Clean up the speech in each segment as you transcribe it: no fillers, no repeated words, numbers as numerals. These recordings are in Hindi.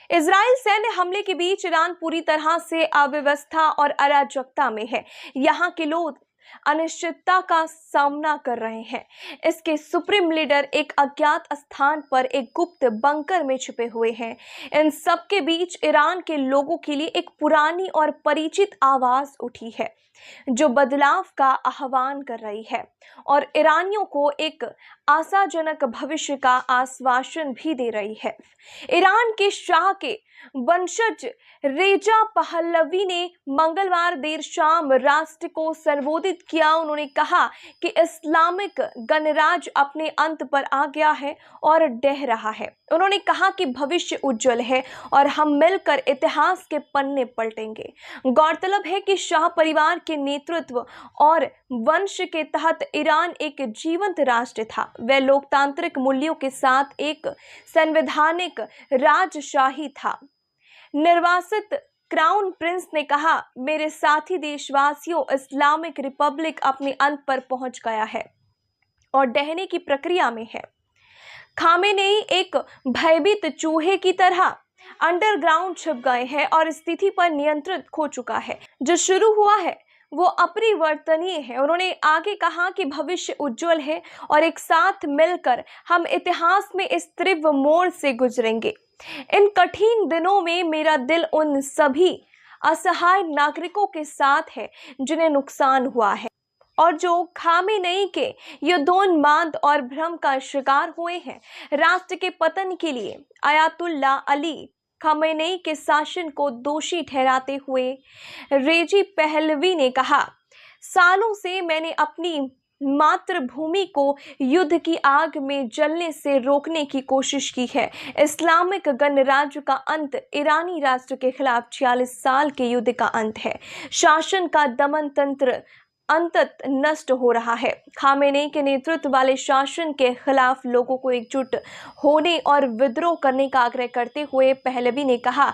इजराइल सैन्य हमले के बीच ईरान पूरी तरह से अव्यवस्था और अराजकता में है। यहाँ के लोग अनिश्चितता का सामना कर रहे हैं। इसके सुप्रीम लीडर एक अज्ञात स्थान पर एक गुप्त बंकर में छिपे हुए हैं। इन सब के बीच ईरान के लोगों के लिए एक पुरानी और परिचित आवाज उठी है जो बदलाव का आह्वान कर रही है और ईरानियों को एक आशाजनक भविष्य का आश्वासन भी दे रही है। ईरान के शाह के वंशज रेजा पहलवी ने मंगलवार देर शाम राष्ट्र को संबोधित किया। उन्होंने कहा कि इस्लामिक गणराज अपने अंत पर आ गया है और डह रहा है। उन्होंने कहा कि भविष्य उज्जवल है और हम मिलकर इतिहास के पन्ने पलटेंगे। गौरतलब है कि शाह परिवार के नेतृत्व और वंश के तहत ईरान एक जीवंत राष्ट्र था। वह लोकतांत्रिक मूल्यों के साथ एक संवैधानिक राजशाही था। निर्वासित क्राउन प्रिंस ने कहा, मेरे साथी देशवासियों, इस्लामिक रिपब्लिक अपने अंत पर पहुंच गया है और डहने की प्रक्रिया में है। खामेनेई एक भयभीत चूहे की तरह अंडरग्राउंड छिप गए हैं और स्थिति पर नियंत्रण खो चुका है। जो शुरू हुआ है वो अपरिवर्तनीय है। उन्होंने आगे कहा कि भविष्य उज्जवल है और एक साथ मिलकर हम इतिहास में इस तीव्र मोड़ से गुजरेंगे। इन कठिन दिनों में मेरा दिल उन सभी असहाय नागरिकों के साथ है जिन्हें नुकसान हुआ है और जो खामेनेई के युद्धोन्माद और भ्रम का शिकार हुए हैं। राष्ट्र के पतन के लिए आयतुल्ला अली खामेनेई के शासन को दोषी ठहराते हुए रेजी पहलवी ने कहा, सालों से मैंने अपनी मातृभूमि को युद्ध की आग में जलने से रोकने की कोशिश की है। इस्लामिक गणराज्य का अंत ईरानी राष्ट्र के खिलाफ 46 साल के युद्ध का अंत है। शासन का दमन तंत्र अंतत नष्ट हो रहा है। खामेनेई के नेतृत्व वाले शासन के खिलाफ लोगों को एकजुट होने और विद्रोह करने का आग्रह करते हुए पहलवी ने कहा,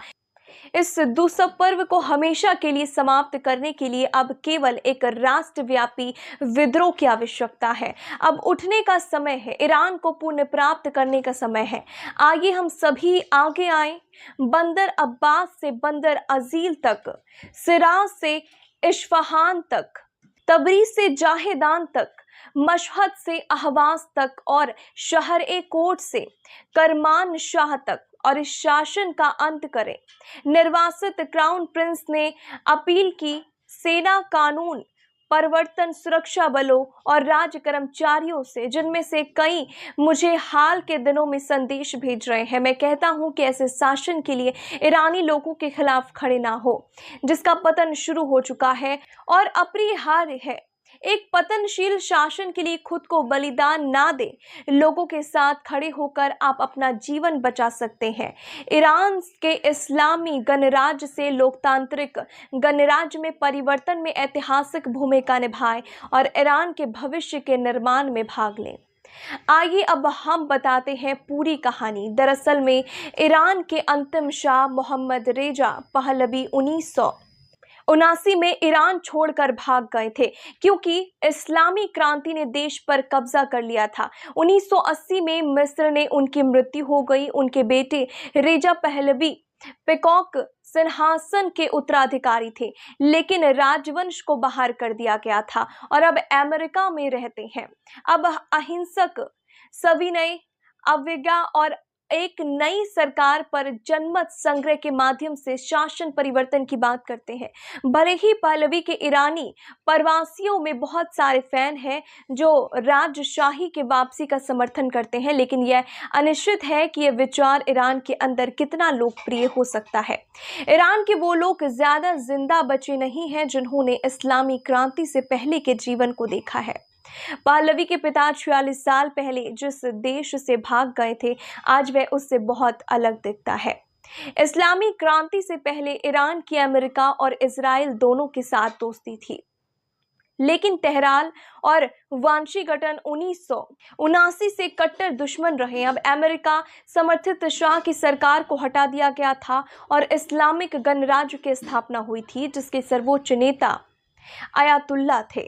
इस दुष्पर्व को हमेशा के लिए समाप्त करने के लिए अब केवल एक राष्ट्रव्यापी विद्रोह की आवश्यकता है। अब उठने का समय है। ईरान को पुनः प्राप्त करने का समय है। आइए हम सभी आगे आए। बंदर अब्बास से बंदर अजील तक, सिराज से इस्फहान तक, तबरीज से जाहेदान तक, मशहद से अहवाज तक और शहर ए कोट से करमान शाह तक और इस शासन का अंत करें। निर्वासित क्राउन प्रिंस ने अपील की, सेना, कानून परिवर्तन, सुरक्षा बलों और राज्य कर्मचारियों से, जिनमें से कई मुझे हाल के दिनों में संदेश भेज रहे हैं। मैं कहता हूं कि ऐसे शासन के लिए ईरानी लोगों के खिलाफ खड़े ना हो जिसका पतन शुरू हो चुका है और अपरिहार्य है। एक पतनशील शासन के लिए खुद को बलिदान ना दे। लोगों के साथ खड़े होकर आप अपना जीवन बचा सकते हैं। ईरान के इस्लामी गणराज्य से लोकतांत्रिक गणराज्य में परिवर्तन में ऐतिहासिक भूमिका निभाएं और ईरान के भविष्य के निर्माण में भाग लें। आइए अब हम बताते हैं पूरी कहानी। दरअसल में ईरान के अंतिम शाह मोहम्मद रेजा पहलवी 1979 में ईरान छोड़कर भाग गए थे क्योंकि इस्लामी क्रांति ने देश पर कब्जा कर लिया था। 1980 में मिस्र ने उनकी मृत्यु हो गई। उनके बेटे रेजा पहलवी पेकॉक सिंहासन के उत्तराधिकारी थे, लेकिन राजवंश को बाहर कर दिया गया था और अब अमेरिका में रहते हैं। अब अहिंसक सविनय अवज्ञा और एक नई सरकार पर जनमत संग्रह के माध्यम से शासन परिवर्तन की बात करते हैं। भले ही पहलवी के ईरानी प्रवासियों में बहुत सारे फैन हैं जो राजशाही के वापसी का समर्थन करते हैं, लेकिन यह अनिश्चित है कि यह विचार ईरान के अंदर कितना लोकप्रिय हो सकता है। ईरान के वो लोग ज्यादा जिंदा बचे नहीं हैं जिन्होंने इस्लामी क्रांति से पहले के जीवन को देखा है। पहलवी के पिता 46 साल पहले जिस देश से भाग गए थे, आज वह उससे बहुत अलग दिखता है। इस्लामी क्रांति से पहले ईरान की अमेरिका और इजराइल दोनों के साथ दोस्ती थी, लेकिन तेहरान और वाशिंगटन 1979 से कट्टर दुश्मन रहे। अब अमेरिका समर्थित शाह की सरकार को हटा दिया गया था और इस्लामिक गणराज्य की स्थापना हुई थी जिसके सर्वोच्च नेता आयतुल्ला थे।